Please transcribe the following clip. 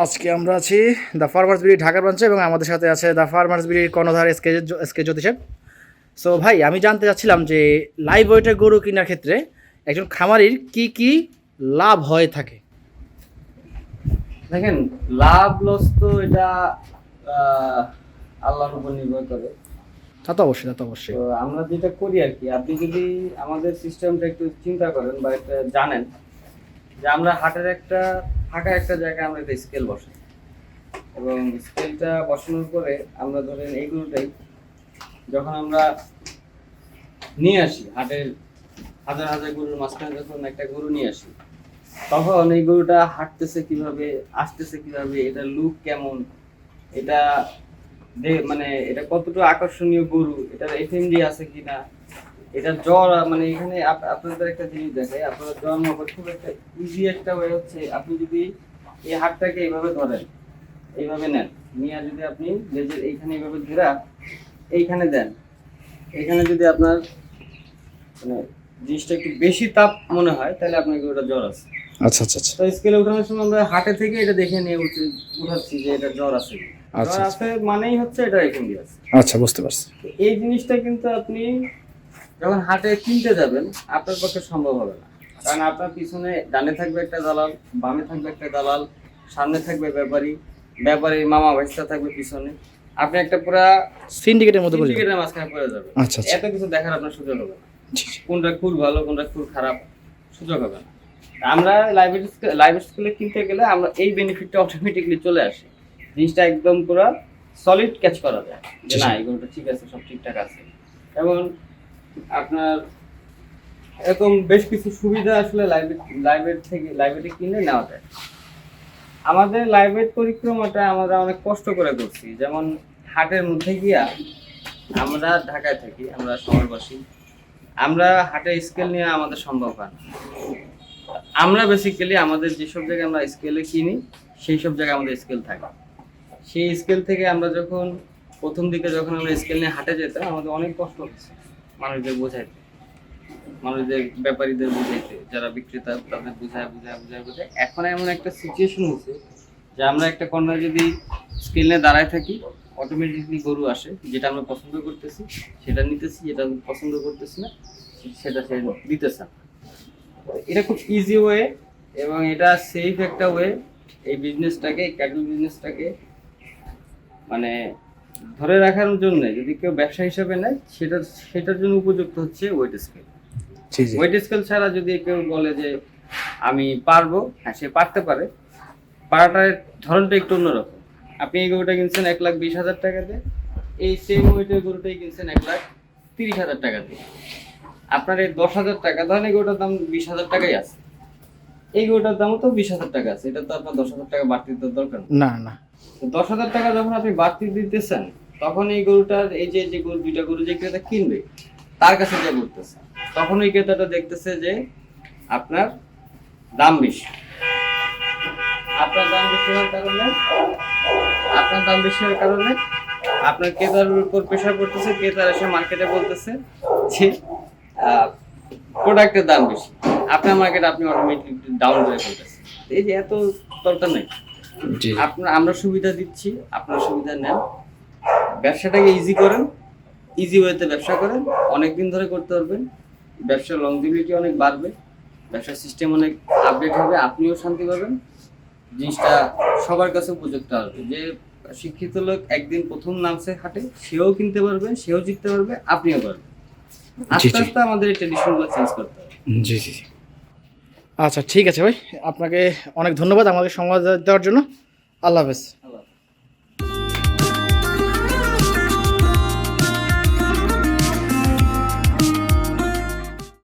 আজকে আমরা আছি দ্য ফার্মার্স বিডি ঢাকার ব্রাঞ্চে এবং আমাদের সাথে আছে দ্য ফার্মার্স বিডির কর্ণধার এসকে জ্যোতি সাহেব। সো ভাই, আমি জানতে চাচ্ছিলাম যে লাইভ ওয়েটের গরু কেনার ক্ষেত্রে একজন খামারির কি কি লাভ হয়ে থাকে। দেখেন, লাভ লস তো এটা আল্লাহর উপর নির্ভর করে। তা তো অবশ্যই। তো আমরা যেটা করি আর কি, আপনি যদি আমাদের সিস্টেমটা একটু চিন্তা করেন বা একটা জানেন যে আমরা হাটের একটা ফাঁকা একটা জায়গায় আমরা একটা স্কেল বসাই এবং স্কেলটা বসানোর পরে আমরা ধরেন এই গরুটাই যখন আমরা নিয়ে আসি হাটের হাজার হাজার গরুর মাঝখানে যখন একটা গরু নিয়ে আসি, তখন এই গরুটা হাঁটতেছে কিভাবে, আসতেছে কিভাবে, এটা লুক কেমন, এটা মানে এটা কতটা আকর্ষণীয় গরু, এটার এফএমডি আছে কিনা, এটা জ্বর মানে এখানে আপনাদের একটা জিনিস দেখে, আপনারা জ্বর মাপার খুব একটা ইজি একটা ওয়ে হচ্ছে, আপনি যদি এই হাতটাকে এইভাবে ধরেন, এইভাবে নেন, নিয়ে যদি আপনি লেজের এইখানে এইভাবে ঘেরা এইখানে দেন, এইখানে যদি আপনার মানে জিনিসটা একটু বেশি তাপ মনে হয় তাহলে আপনাকে ওটা জ্বর আছে। আচ্ছা। তো স্কেলে ওঠানোর সময় আমরা হাটে থেকে এটা দেখে নিয়ে উঠাচ্ছি যে এটা জ্বর আছে। জ্বর আছে মানেই হচ্ছে এটা এফএমডি আছে। আচ্ছা, বুঝতে পারছি। এই জিনিসটা কিন্তু আপনি যখন হাটে কিনতে যাবেন আপনার পক্ষে সম্ভব হবে না, কারণ আপনার পিছনে ডানে থাকবে একটা দালাল, বামে থাকবে একটা দালাল, সামনে থাকবে ব্যাপারীর মামা ভাইস্তা থাকবে পিছনে, আপনি একটা পুরা সিন্ডিকেটের মতো সিন্ডিকেটের মাঝখানে পড়ে যাবে। আচ্ছা। এত কিছু দেখার আপনার সুযোগ হবে না, কোনটা খুব ভালো কোনটা খুব খারাপ সুযোগ হবে না। আমরা লাইভ স্কুলে কিনতে গেলে আমরা এই বেনিফিটটা অটোমেটিকলি চলে আসে, জিনিসটা একদম পুরো সলিড ক্যাচ করা যায় যে না এগুলোটা ঠিক আছে, সব ঠিকঠাক আছে। এবং আপনার এরকম বেশ কিছু সুবিধা আসলে লাইব্রেরি কিনে নেওয়া যায়। আমাদের লাইব্রেরি পরিক্রমাটা আমরা অনেক কষ্ট করে করছি, যেমন হাটের মধ্যে গিয়া, আমরা ঢাকায় থাকি, আমরা শহরবাসী, আমরা হাটের স্কেল নিয়ে আমাদের সম্ভব হয় না। আমরা বেসিক্যালি আমাদের যেসব জায়গায় আমরা স্কেলে কিনি সেই সব জায়গায় আমাদের স্কেল থাকে। সেই স্কেল থেকে আমরা যখন প্রথম দিকে যখন আমরা স্কেল নিয়ে হাটে যেতাম, আমাদের অনেক কষ্ট হচ্ছে মানুষদের বোঝাইতে, মানুষদের ব্যাপারীদের বোঝাইতে, যারা বিক্রেতা তাদের বোঝায়। এখন এমন একটা সিচুয়েশন হচ্ছে যে আমরা একটা কর্নার যদি স্কেল নিয়ে দাঁড়ায় থাকি, অটোমেটিকলি গরু আসে, যেটা আমরা পছন্দ করতেছি সেটা নিতেছি, যেটা পছন্দ করতেছি না সেটা সে দিতেছে না। এটা খুব ইজি ওয়ে এবং এটা সেফ একটা ওয়ে এই বিজনেসটাকে, ক্যাটল বিজনেসটাকে মানে ধরে রাখার জন্য। যদি কেউ ব্যবসা হিসেবে নেয় সেটার জন্য উপযুক্ত হচ্ছে ওয়েট স্কেল। ওয়েট স্কেল ছাড়া যদি কেউ বলে যে আমি পারবো, হ্যাঁ সে পারতে পারে, পারাটার ধরনটা একটু অন্যরকম। আপনি এই গরুটা কিনছেন 1,20,000 টাকা দিয়ে, এই সেম ওয়েটের গরুটাই কিনছেন 1,30,000 টাকা দিয়ে। আপনার এই 10,000 টাকা, ধরেন এই গরুটার দাম 20,000 টাকাই আছে, এই গরুটার দামও তো 20,000 টাকা আছে, এটা তো আপনার 10,000 টাকা বাড়তি দেওয়ার দরকার না। 10,000 টাকা যখন আপনি বাড়তি দিতেছেন, তখন এই গরুটার এই যে দুইটা গরু যে ক্রেতা কিনবে তার কাছে যে করতেছে, তখন ওই ক্রেতাটা দেখতেছে যে আপনার দাম বেশি। আপনার দাম বেশি হওয়ার কারণে আপনার ক্রেতার উপর প্রেশার পড়তেছে, ক্রেতার এসে মার্কেটে বলতেছে যে প্রোডাক্টের দাম বেশি, আপনার মার্কেটে আপনি অটোমেটিক ডাউন করে ফেলতেছেন। এই যে এত দরকার নেই, আমরা সুবিধা দিচ্ছি, আপনার সুবিধা নেন, ব্যবসাটাকে ইজি করেন, ইজি ওয়েতে ব্যবসা করেন, অনেকদিন ধরে করতে পারবেন, ব্যবসার লংজিভিটি অনেক বাড়বে, ব্যবসার সিস্টেম অনেক আপডেট হবে, আপনিও শান্তি পাবেন, জিনিসটা সবার কাছে উপযুক্ত হবে। যে শিক্ষিত লোক একদিন প্রথম নামছে হাটে, সেও কিনতে পারবে, সেও জিততে পারবে, আপনিও পারবেন। আস্তে আস্তে আমাদের এই ট্রেডিশনগুলো চেঞ্জ করতে হবে। জি। আচ্ছা, ঠিক আছে ভাই, আপনাকে অনেক ধন্যবাদ আমাকে সংবাদ দেওয়ার জন্য। আল্লাহ হাফেজ।